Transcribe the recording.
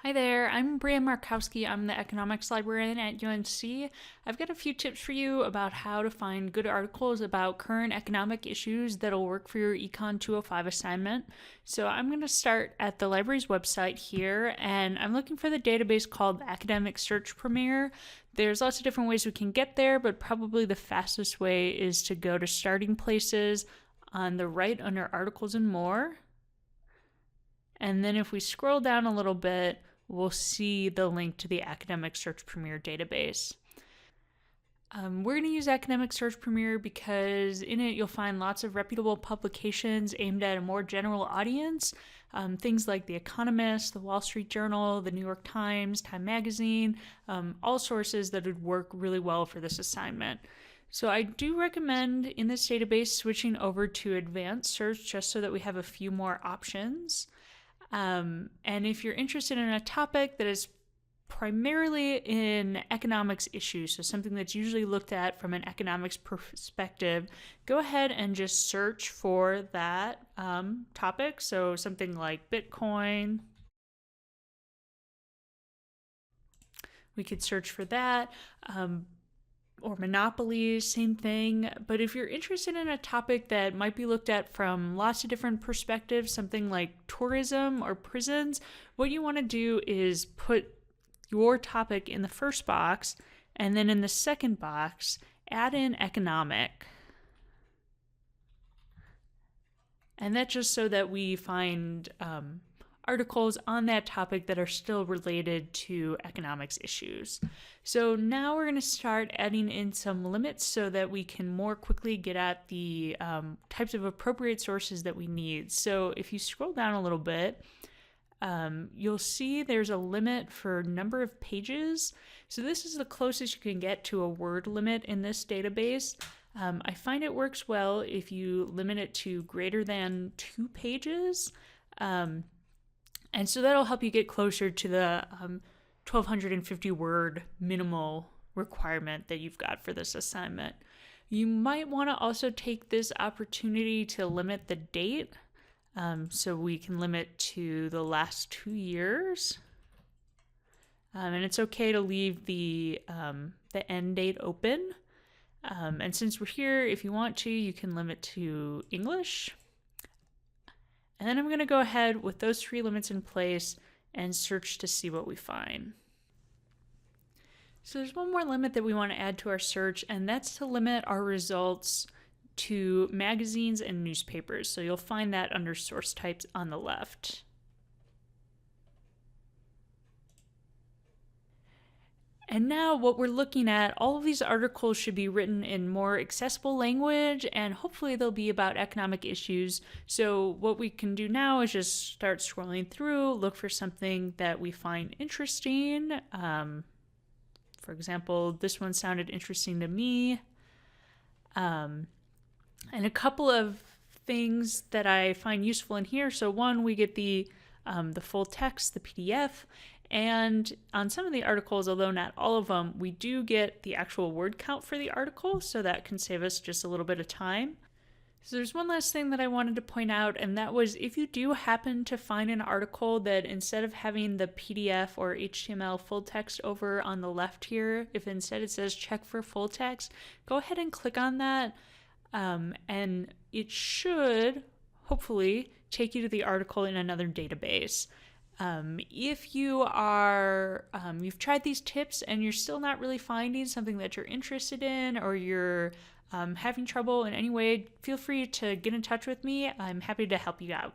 Hi there, I'm Bria Markowski. I'm the economics librarian at UNC. I've got a few tips for you about how to find good articles about current economic issues that'll work for your Econ 205 assignment. So I'm going to start at the library's website here, and I'm looking for the database called Academic Search Premier. There's lots of different ways we can get there, but probably the fastest way is to go to Starting Places on the right under Articles and More. And then if we scroll down a little bit, we'll see the link to the Academic Search Premier database. We're going to use Academic Search Premier because in it you'll find lots of reputable publications aimed at a more general audience. Things like The Economist, The Wall Street Journal, The New York Times, Time Magazine, all sources that would work really well for this assignment. So I do recommend in this database switching over to Advanced Search just so that we have a few more options. And if you're interested in a topic that is primarily in economics issues, so something that's usually looked at from an economics perspective, go ahead and just search for that topic. So something like Bitcoin. We could search for that. Or monopolies, same thing. But if you're interested in a topic that might be looked at from lots of different perspectives, something like tourism or prisons, what you want to do is put your topic in the first box, and then in the second box, add in economic. And that's just so that we find articles on that topic that are still related to economics issues. So now we're going to start adding in some limits so that we can more quickly get at the types of appropriate sources that we need. So if you scroll down a little bit, you'll see there's a limit for number of pages. So this is the closest you can get to a word limit in this database. I find it works well if you limit it to greater than 2 pages. And so that'll help you get closer to the 1,250 word minimal requirement that you've got for this assignment. You might want to also take this opportunity to limit the date. So we can limit to the last 2 years. And it's okay to leave the end date open. And since we're here, if you want to, you can limit to English. And then I'm going to go ahead with those 3 limits in place and search to see what we find. So there's one more limit that we want to add to our search, and that's to limit our results to magazines and newspapers. So you'll find that under source types on the left. And now what we're looking at, all of these articles should be written in more accessible language, and hopefully they'll be about economic issues. So what we can do now is just start scrolling through, look for something that we find interesting. For example, this one sounded interesting to me. And a couple of things that I find useful in here. So one, we get the full text, the PDF. And on some of the articles, although not all of them, we do get the actual word count for the article, so that can save us just a little bit of time. So there's one last thing that I wanted to point out, and that was if you do happen to find an article that instead of having the PDF or HTML full text over on the left here, if instead it says check for full text, go ahead and click on that, and it should hopefully take you to the article in another database. If you are, you've tried these tips and you're still not really finding something that you're interested in, or you're having trouble in any way, feel free to get in touch with me. I'm happy to help you out.